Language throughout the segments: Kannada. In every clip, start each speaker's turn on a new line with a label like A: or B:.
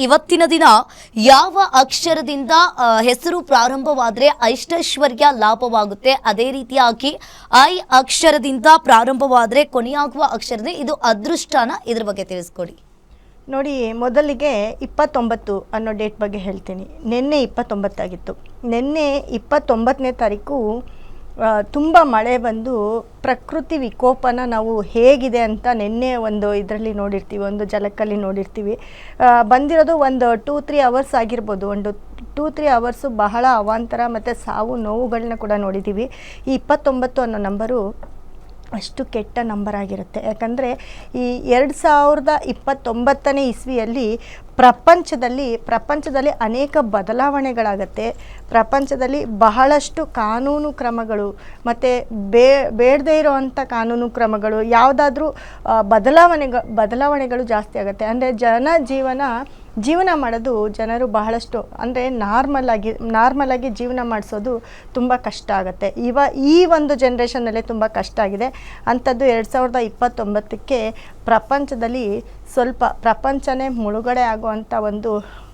A: ಇವತ್ತಿನ ದಿನ ಯಾವ ಅಕ್ಷರದಿಂದ ಹೆಸರು ಪ್ರಾರಂಭವಾದರೆ ಐಷ್ಟೈಶ್ವರ್ಯ ಲಾಭವಾಗುತ್ತೆ, ಅದೇ ರೀತಿಯಾಗಿ ಐ ಅಕ್ಷರದಿಂದ ಪ್ರಾರಂಭವಾದರೆ ಕೊನೆಯಾಗುವ ಅಕ್ಷರನೇ ಇದು ಅದೃಷ್ಟನ, ಇದ್ರ ಬಗ್ಗೆ ತಿಳಿಸ್ಕೊಡಿ.
B: ನೋಡಿ, ಮೊದಲಿಗೆ 29 ಅನ್ನೋ ಡೇಟ್ ಬಗ್ಗೆ ಹೇಳ್ತೀನಿ. ನಿನ್ನೆ 29 ಆಗಿತ್ತು. ನಿನ್ನೆ 29ನೇ ತಾರೀಕು ತುಂಬ ಮಳೆ ಬಂದು ಪ್ರಕೃತಿ ವಿಕೋಪನ ನಾವು ಹೇಗಿದೆ ಅಂತ ನಿನ್ನೆ ಒಂದು ಇದರಲ್ಲಿ ನೋಡಿರ್ತೀವಿ, ಒಂದು ಜಲಕಲ್ಲಿ ನೋಡಿರ್ತೀವಿ. ಬಂದಿರೋದು ಒಂದು 2-3 ಅವರ್ಸ್ ಆಗಿರ್ಬೋದು. ಒಂದು 2-3 ಅವರ್ಸು ಬಹಳ ಅವಾಂತರ ಮತ್ತು ಸಾವು ನೋವುಗಳನ್ನ ಕೂಡ ನೋಡಿದ್ದೀವಿ. ಈ 29 ಅನ್ನೋ ನಂಬರು ಅಷ್ಟು ಕೆಟ್ಟ ನಂಬರ್ ಆಗಿರುತ್ತೆ. ಯಾಕಂದರೆ ಈ 2029ನೇ ಇಸ್ವಿಯಲ್ಲಿ ಪ್ರಪಂಚದಲ್ಲಿ ಅನೇಕ ಬದಲಾವಣೆಗಳಾಗತ್ತೆ. ಪ್ರಪಂಚದಲ್ಲಿ ಬಹಳಷ್ಟು ಕಾನೂನು ಕ್ರಮಗಳು ಮತ್ತು ಬೇಡದೇ ಇರೋವಂಥ ಕಾನೂನು ಕ್ರಮಗಳು, ಯಾವುದಾದ್ರೂ ಬದಲಾವಣೆಗಳು ಜಾಸ್ತಿ ಆಗುತ್ತೆ. ಅಂದರೆ ಜೀವನ ಮಾಡೋದು ಜನರು ಬಹಳಷ್ಟು ಅಂದರೆ ನಾರ್ಮಲಾಗಿ ಜೀವನ ಮಾಡಿಸೋದು ತುಂಬ ಕಷ್ಟ ಆಗುತ್ತೆ. ಈ ಒಂದು ಜನ್ರೇಷನ್ನಲ್ಲೇ ತುಂಬ ಕಷ್ಟ ಆಗಿದೆ. ಅಂಥದ್ದು 2029ಕ್ಕೆ ಪ್ರಪಂಚದಲ್ಲಿ ಸ್ವಲ್ಪ ಪ್ರಪಂಚನೇ ಮುಳುಗಡೆ ಆಗುವಂಥ ಒಂದು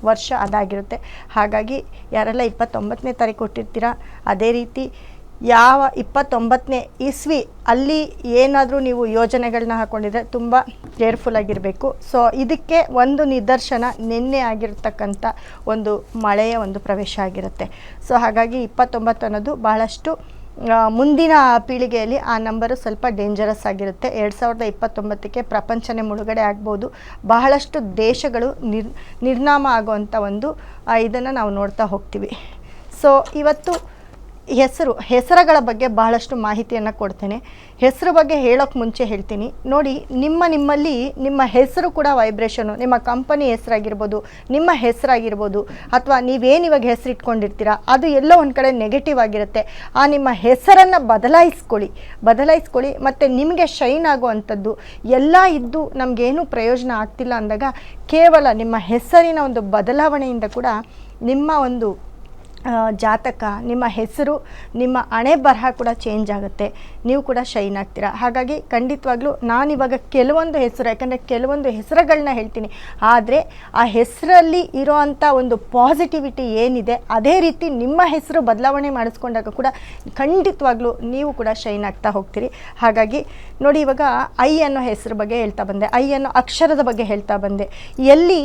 B: ವರ್ಷ ಅದಾಗಿರುತ್ತೆ. ಹಾಗಾಗಿ ಯಾರೆಲ್ಲ 29ನೇ ತಾರೀಕು ಹುಟ್ಟಿರ್ತೀರ, ಅದೇ ರೀತಿ ಯಾವ 29ನೇ ಇಸ್ವಿ ಅಲ್ಲಿ ಏನಾದರೂ ನೀವು ಯೋಜನೆಗಳನ್ನ ಹಾಕ್ಕೊಂಡಿದ್ರೆ ತುಂಬ ಕೇರ್ಫುಲ್ಲಾಗಿರಬೇಕು. ಸೊ ಇದಕ್ಕೆ ಒಂದು ನಿದರ್ಶನ ನಿನ್ನೆ ಆಗಿರ್ತಕ್ಕಂಥ ಒಂದು ಮಳೆಯ ಒಂದು ಪ್ರವೇಶ ಆಗಿರುತ್ತೆ. ಸೊ ಹಾಗಾಗಿ 29 ಅನ್ನೋದು ಬಹಳಷ್ಟು ಮುಂದಿನ ಪೀಳಿಗೆಯಲ್ಲಿ ಆ ನಂಬರು ಸ್ವಲ್ಪ ಡೇಂಜರಸ್ ಆಗಿರುತ್ತೆ. 2029ಕ್ಕೆ ಪ್ರಪಂಚನೇ ಮುಳುಗಡೆ ಆಗ್ಬೋದು. ಬಹಳಷ್ಟು ದೇಶಗಳು ನಿರ್ನಾಮ ಆಗುವಂಥ ಒಂದು ಇದನ್ನು ನಾವು ನೋಡ್ತಾ ಹೋಗ್ತೀವಿ. ಸೊ ಇವತ್ತು ಹೆಸರುಗಳ ಬಗ್ಗೆ ಬಹಳಷ್ಟು ಮಾಹಿತಿಯನ್ನು ಕೊಡ್ತೇನೆ. ಹೆಸರು ಬಗ್ಗೆ ಹೇಳೋಕ್ಕೆ ಮುಂಚೆ ಹೇಳ್ತೀನಿ ನೋಡಿ, ನಿಮ್ಮಲ್ಲಿ ನಿಮ್ಮ ಹೆಸರು ಕೂಡ ವೈಬ್ರೇಷನು, ನಿಮ್ಮ ಕಂಪನಿ ಹೆಸರಾಗಿರ್ಬೋದು, ನಿಮ್ಮ ಹೆಸರಾಗಿರ್ಬೋದು, ಅಥವಾ ನೀವೇನಿವಾಗ ಹೆಸರು ಇಟ್ಕೊಂಡಿರ್ತೀರ ಅದು ಎಲ್ಲೋ ಒಂದು ಕಡೆ ನೆಗೆಟಿವ್ ಆಗಿರುತ್ತೆ. ಆ ನಿಮ್ಮ ಹೆಸರನ್ನು ಬದಲಾಯಿಸ್ಕೊಳ್ಳಿ ಮತ್ತು ನಿಮಗೆ ಶೈನ್ ಆಗುವಂಥದ್ದು ಎಲ್ಲ ಇದ್ದು ನಮಗೇನು ಪ್ರಯೋಜನ ಆಗ್ತಿಲ್ಲ ಅಂದಾಗ ಕೇವಲ ನಿಮ್ಮ ಹೆಸರಿನ ಒಂದು ಬದಲಾವಣೆಯಿಂದ ಕೂಡ ನಿಮ್ಮ ಒಂದು ಜಾತಕ, ನಿಮ್ಮ ಹೆಸರು, ನಿಮ್ಮ ಹಣೆ ಬರಹ ಕೂಡ ಚೇಂಜ್ ಆಗುತ್ತೆ. ನೀವು ಕೂಡ ಶೈನ್ ಆಗ್ತೀರಾ. ಹಾಗಾಗಿ ಖಂಡಿತವಾಗ್ಲೂ ನಾನಿವಾಗ ಕೆಲವೊಂದು ಹೆಸರು, ಯಾಕಂದರೆ ಕೆಲವೊಂದು ಹೆಸರುಗಳನ್ನ ಹೇಳ್ತೀನಿ, ಆದರೆ ಆ ಹೆಸರಲ್ಲಿ ಇರೋವಂಥ ಒಂದು ಪಾಸಿಟಿವಿಟಿ ಏನಿದೆ ಅದೇ ರೀತಿ ನಿಮ್ಮ ಹೆಸರು ಬದಲಾವಣೆ ಮಾಡಿಸ್ಕೊಂಡಾಗ ಕೂಡ ಖಂಡಿತವಾಗ್ಲೂ ನೀವು ಕೂಡ ಶೈನ್ ಆಗ್ತಾ ಹೋಗ್ತೀರಿ. ಹಾಗಾಗಿ ನೋಡಿ, ಇವಾಗ ಐ ಅನ್ನೋ ಹೆಸರು ಬಗ್ಗೆ ಹೇಳ್ತಾ ಬಂದೆ, ಐ ಅನ್ನೋ ಅಕ್ಷರದ ಬಗ್ಗೆ ಹೇಳ್ತಾ ಬಂದೆ. ಎಲ್ಲಿ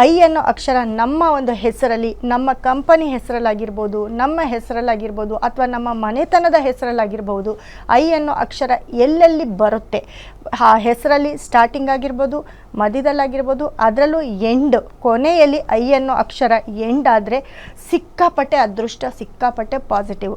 B: ಐ ಅನ್ನೋ ಅಕ್ಷರ ನಮ್ಮ ಒಂದು ಹೆಸರಲ್ಲಿ, ನಮ್ಮ ಕಂಪನಿ ಹೆಸರಲ್ಲಾಗಿರ್ಬೋದು, ನಮ್ಮ ಹೆಸರಲ್ಲಾಗಿರ್ಬೋದು, ಅಥವಾ ನಮ್ಮ ಮನೆತನದ ಹೆಸರಲ್ಲಾಗಿರ್ಬೋದು, ಐ ಅನ್ನೋ ಅಕ್ಷರ ಎಲ್ಲೆಲ್ಲಿ ಬರುತ್ತೆ ಆ ಹೆಸರಲ್ಲಿ ಸ್ಟಾರ್ಟಿಂಗ್ ಆಗಿರ್ಬೋದು, ಮಧ್ಯದಲ್ಲಾಗಿರ್ಬೋದು, ಅದರಲ್ಲೂ ಎಂಡ್ ಕೊನೆಯಲ್ಲಿ ಐ ಅನ್ನೋ ಅಕ್ಷರ ಎಂಡ್ ಆದರೆ ಸಿಕ್ಕಾಪಟ್ಟೆ ಅದೃಷ್ಟ, ಸಿಕ್ಕಾಪಟ್ಟೆ ಪಾಸಿಟಿವ್.